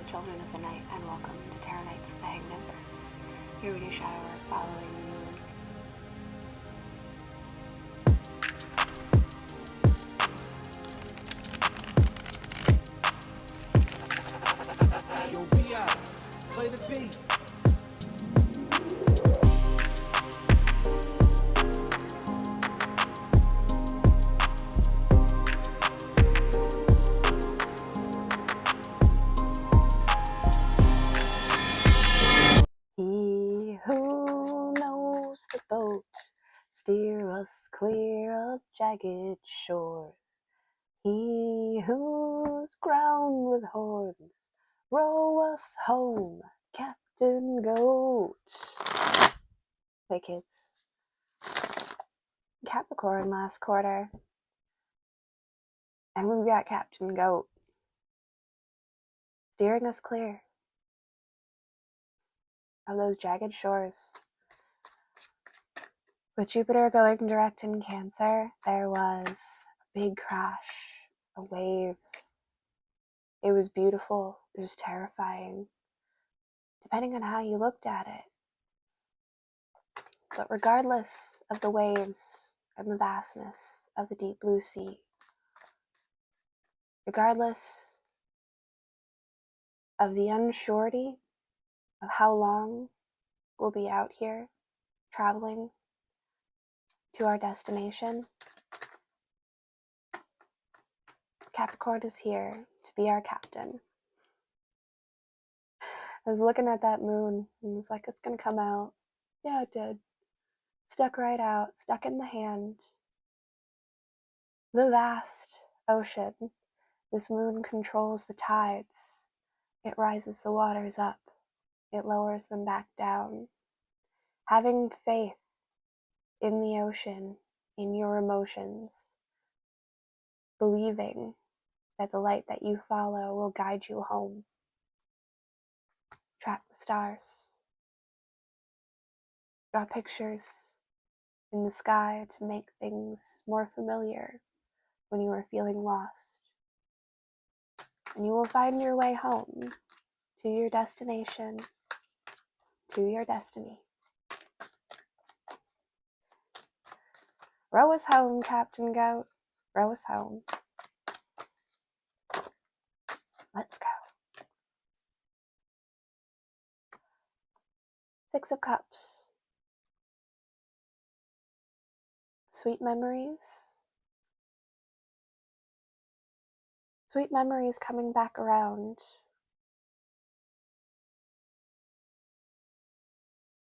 children of the night, and welcome to Tarot Nights with the Hanged Empress. Here we do shadow work following the moon. Yo, VI, play the beat. He who knows the boat, steer us clear of jagged shores. He whose ground with horns, row us home, Captain Goat. Hey kids. Capricorn last quarter. And we've got Captain Goat steering us clear of those jagged shores. With Jupiter going direct in Cancer, there was a big crash, a wave. It was beautiful, it was terrifying, depending on how you looked at it. But regardless of the waves and the vastness of the deep blue sea, regardless of the unsurety of how long we'll be out here traveling to our destination, Capricorn is here to be our captain. I was looking at that moon and was like, it's gonna come out. Yeah, it did. Stuck right out, stuck in the hand. The vast ocean. This moon controls the tides. It rises the waters up. It lowers them back down. Having faith in the ocean, in your emotions, believing that the light that you follow will guide you home. Track the stars. Draw pictures in the sky to make things more familiar when you are feeling lost. And you will find your way home to your destination, to your destiny. Row us home, Captain Goat. Row us home. Let's go. Six of Cups. Sweet memories. Sweet memories coming back around.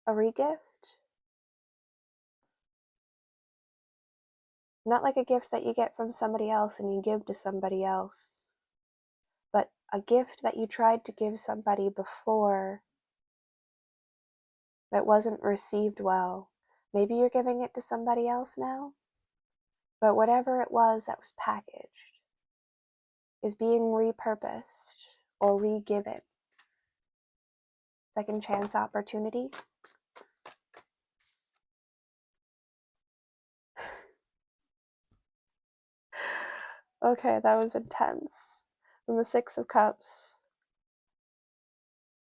A regift. Not like a gift that you get from somebody else and you give to somebody else, but a gift that you tried to give somebody before that wasn't received well. Maybe you're giving it to somebody else now, but whatever it was that was packaged is being repurposed or re-given. Second chance opportunity. Okay, that was intense. From the Six of Cups,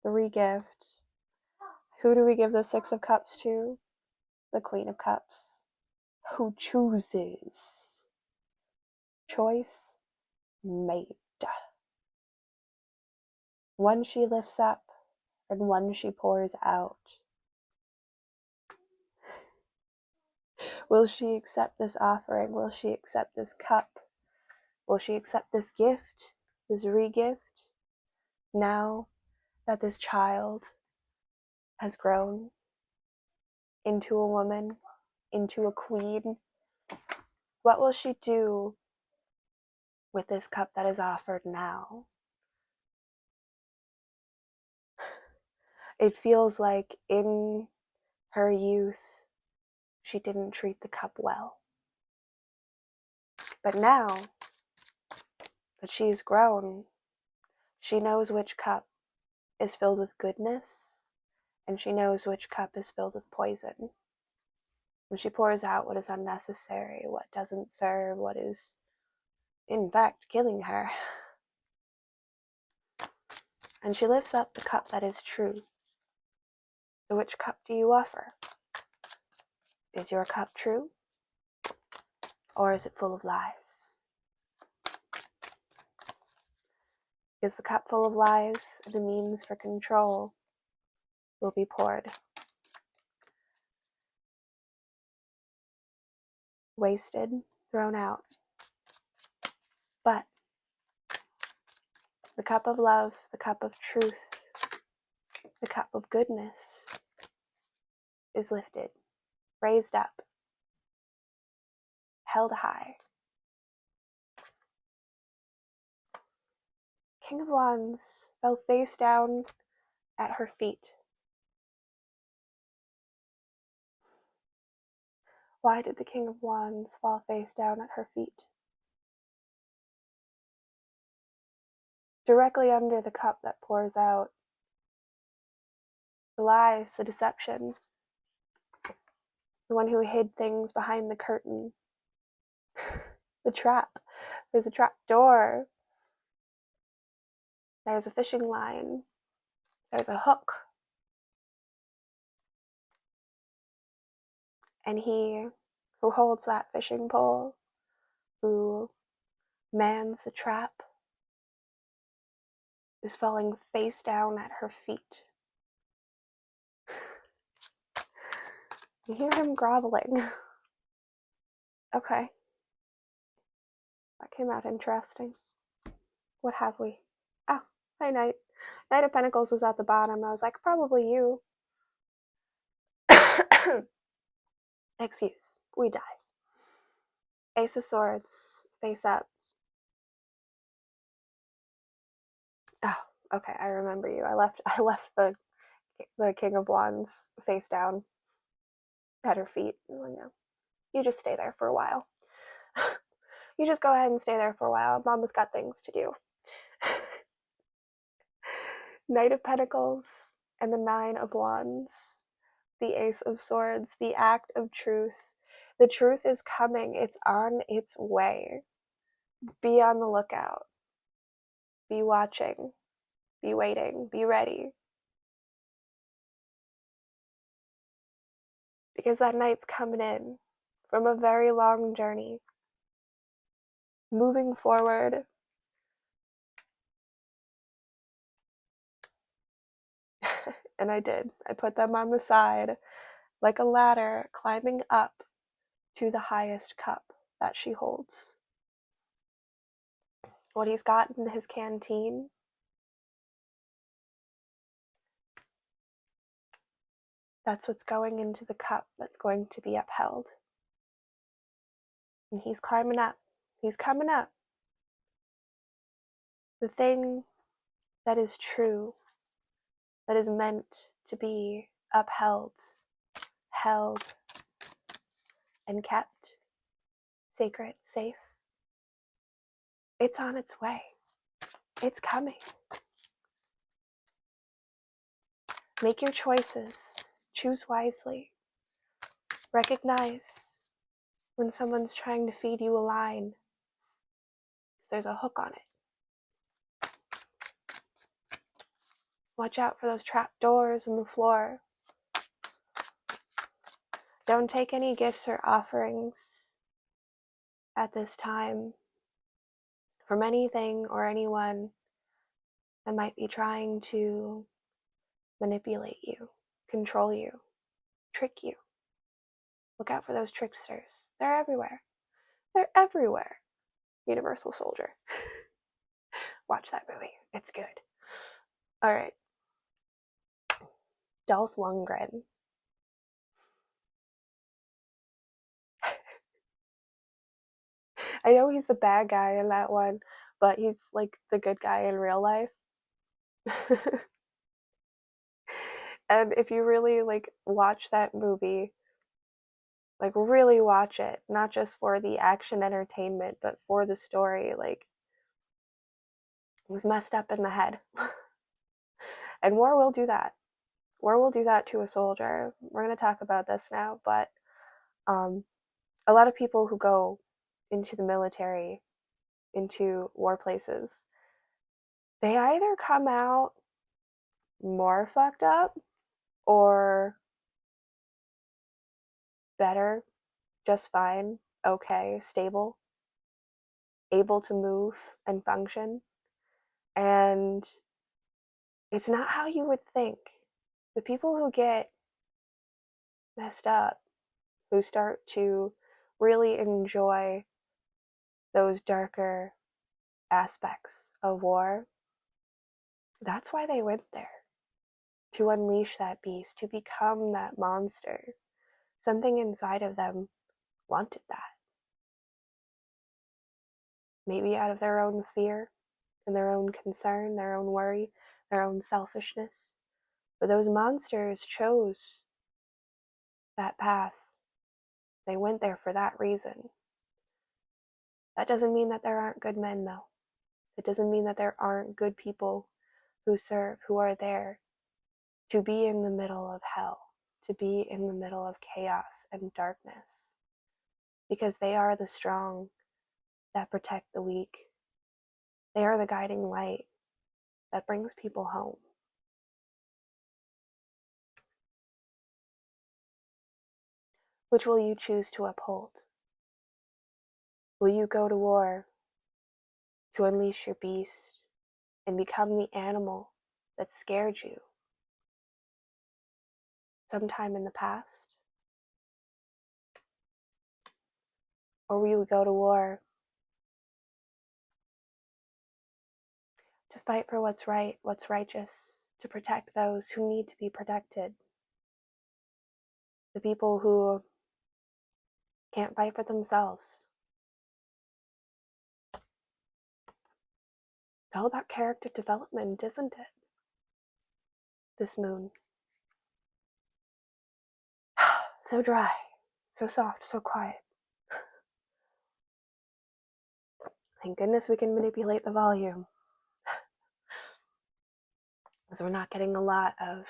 the re-gift. Who do we give the Six of Cups to? The Queen of Cups. Who chooses? Choice made. One she lifts up and one she pours out. Will she accept this offering? Will she accept this cup? Will she accept this gift, this re-gift, now that this child has grown into a woman, into a queen? What will she do with this cup that is offered now? It feels like in her youth, she didn't treat the cup well. But now that she's grown, she knows which cup is filled with goodness, and she knows which cup is filled with poison. And she pours out what is unnecessary, what doesn't serve, what is, in fact, killing her. And she lifts up the cup that is true. So which cup do you offer? Is your cup true? Or is it full of lies? Is the cup full of lies, the means for control will be poured. Wasted, thrown out. But the cup of love, the cup of truth, the cup of goodness is lifted, raised up, held high. King of Wands fell face down at her feet. Why did the King of Wands fall face down at her feet? Directly under the cup that pours out, the lies, the deception, the one who hid things behind the curtain, the trap. There's a trap door. There's a fishing line. There's a hook. And he who holds that fishing pole, who mans the trap, is falling face down at her feet. You hear him groveling. Okay. That came out interesting. What have we? Oh, hi, Knight. Knight of Pentacles was at the bottom. I was like, probably you. Excuse. We die. Ace of Swords, face up. Oh, okay, I remember you. I left the King of Wands face down at her feet. Well, no, you just stay there for a while. You just go ahead and stay there for a while. Mama's got things to do. Knight of Pentacles and the Nine of Wands, the Ace of Swords, the act of truth. The truth is coming. It's on its way. Be on the lookout. Be watching. Be waiting. Be ready. Because that night's coming in from a very long journey. Moving forward. And I did. I put them on the side like a ladder climbing up to the highest cup that she holds. What he's got in his canteen, that's what's going into the cup that's going to be upheld. And he's climbing up. He's coming up. The thing that is true, that is meant to be upheld, held, and kept sacred, safe, it's on its way. It's coming. Make your choices. Choose wisely. Recognize when someone's trying to feed you a line, because there's a hook on it. Watch out for those trap doors in the floor. Don't take any gifts or offerings at this time from anything or anyone that might be trying to manipulate you, control you, trick you. Look out for those tricksters. They're everywhere. They're everywhere. Universal Soldier. Watch that movie. It's good. All right. Dolph Lundgren. I know he's the bad guy in that one, but he's like the good guy in real life. And if you really like watch that movie, like really watch it, not just for the action entertainment, but for the story, like he's messed up in the head. And war will do that. War will do that to a soldier. We're going to talk about this now, but a lot of people who go into the military, into war places, they either come out more fucked up or better, just fine, okay, stable, able to move and function. And it's not how you would think. The people who get messed up, who start to really enjoy those darker aspects of war, that's why they went there. To unleash that beast, to become that monster. Something inside of them wanted that. Maybe out of their own fear and their own concern, their own worry, their own selfishness. But those monsters chose that path. They went there for that reason. That doesn't mean that there aren't good men, though. It doesn't mean that there aren't good people who serve, who are there to be in the middle of hell, to be in the middle of chaos and darkness. Because they are the strong that protect the weak. They are the guiding light that brings people home. Which will you choose to uphold? Will you go to war to unleash your beast and become the animal that scared you sometime in the past? Or will you go to war to fight for what's right, what's righteous, to protect those who need to be protected? The people who can't fight for themselves. It's all about character development, isn't it? This moon. So dry, so soft, so quiet. Thank goodness we can manipulate the volume. Because we're not getting a lot of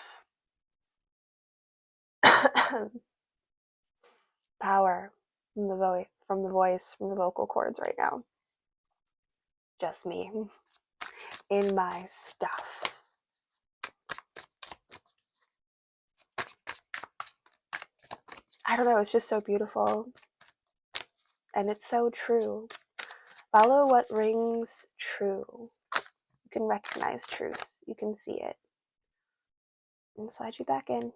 power from the voice, from the vocal cords right now. Just me in my stuff. I don't know, it's just so beautiful. And it's so true. Follow what rings true. You can recognize truth. You can see it. And slide you back in.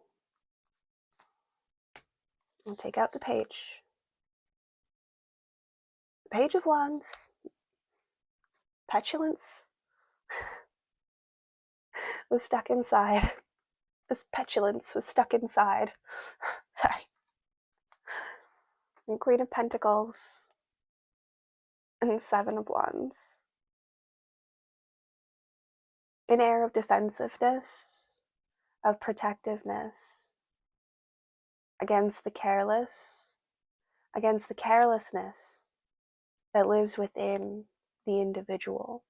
And take out the page. The Page of Wands. Petulance was stuck inside. This petulance was stuck inside. Sorry. And Queen of Pentacles. And Seven of Wands. An air of defensiveness, of protectiveness against the careless, against the carelessness that lives within the individual.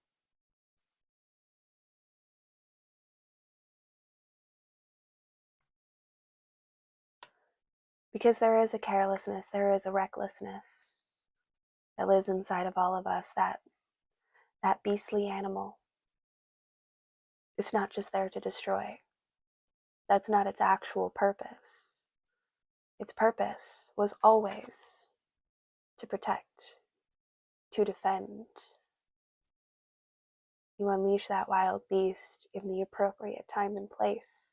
Because there is a carelessness, there is a recklessness that lives inside of all of us, that beastly animal. It's not just there to destroy. That's not its actual purpose. Its purpose was always to protect, to defend. You unleash that wild beast in the appropriate time and place.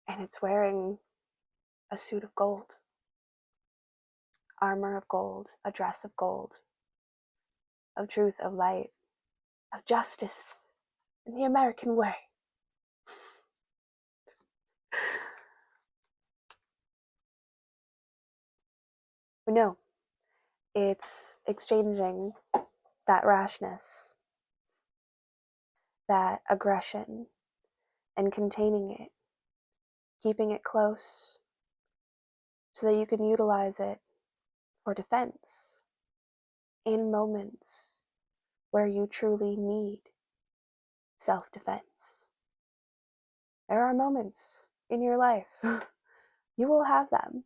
And it's wearing a suit of gold, armor of gold, a dress of gold, of truth, of light, of justice in the American way. But no, it's exchanging that rashness, that aggression, and containing it, keeping it close so that you can utilize it for defense in moments where you truly need self-defense. There are moments in your life, you will have them.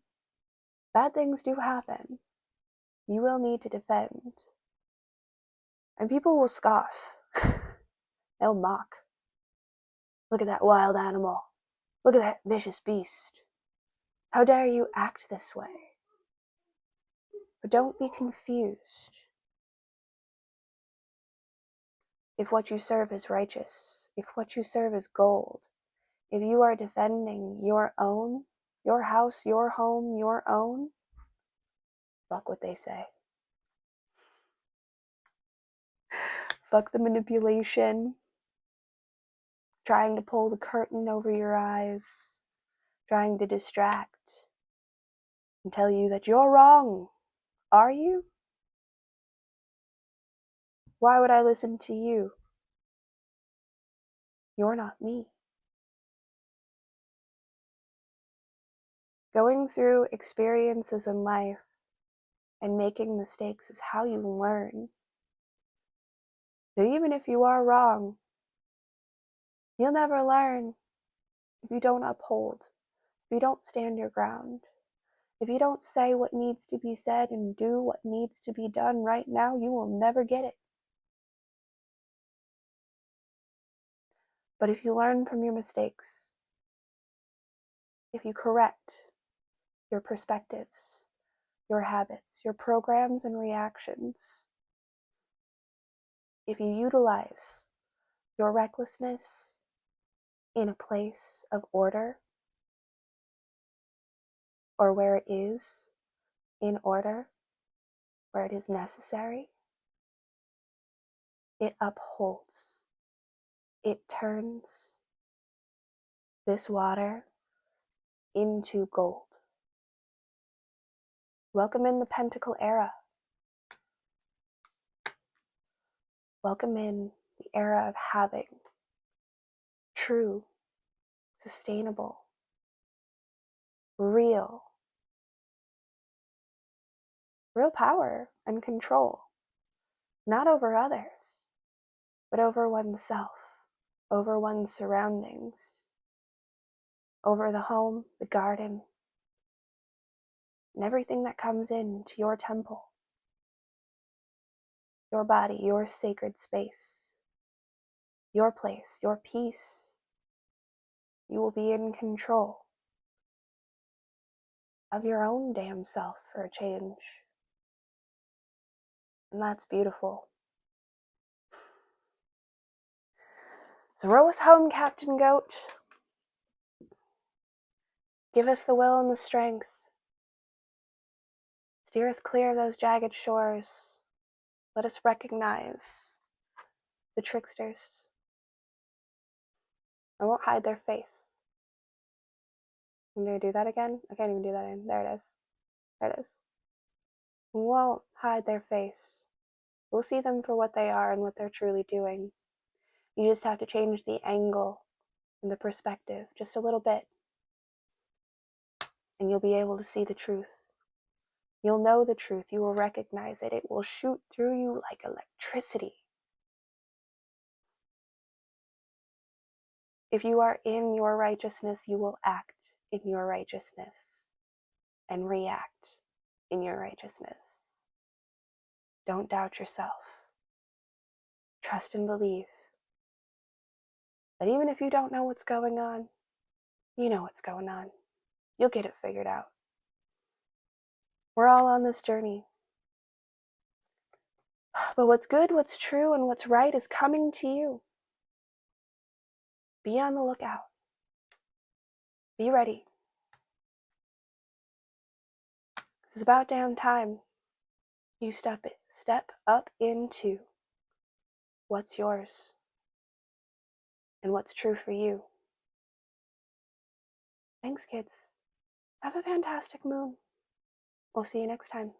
Bad things do happen. You will need to defend. And people will scoff. They'll mock. Look at that wild animal. Look at that vicious beast. How dare you act this way? But don't be confused. If what you serve is righteous, if what you serve is gold, if you are defending your own, your house, your home, your own, fuck what they say. Fuck the manipulation, trying to pull the curtain over your eyes, trying to distract and tell you that you're wrong. Are you? Why would I listen to you? You're not me. Going through experiences in life and making mistakes is how you learn. But even if you are wrong, you'll never learn if you don't uphold, if you don't stand your ground, if you don't say what needs to be said and do what needs to be done right now, you will never get it. But if you learn from your mistakes, if you correct your perspectives, your habits, your programs and reactions, if you utilize your recklessness in a place of order, or where it is in order, where it is necessary, it upholds, it turns this water into gold. Welcome in the Pentacle era. Welcome in the era of having true, sustainable, real power and control, not over others, but over oneself, over one's surroundings, over the home, the garden, and everything that comes into your temple, your body, your sacred space, your place, your peace. You will be in control of your own damn self for a change. And that's beautiful. So row us home, Captain Goat. Give us the will and the strength. Steer us clear of those jagged shores. Let us recognize the tricksters. I won't hide their face. I'm going to do that again. I can't even do that in. There it is. There it is. We won't hide their face. We'll see them for what they are and what they're truly doing. You just have to change the angle and the perspective just a little bit, and you'll be able to see the truth. You'll know the truth. You will recognize it. It will shoot through you like electricity. If you are in your righteousness, you will act in your righteousness and react in your righteousness. Don't doubt yourself. Trust and believe that even if you don't know what's going on, you know what's going on. You'll get it figured out. We're all on this journey. But what's good, what's true, and what's right is coming to you. Be on the lookout. Be ready. It's about damn time you step up into what's yours and what's true for you. Thanks, kids. Have a fantastic moon. We'll see you next time.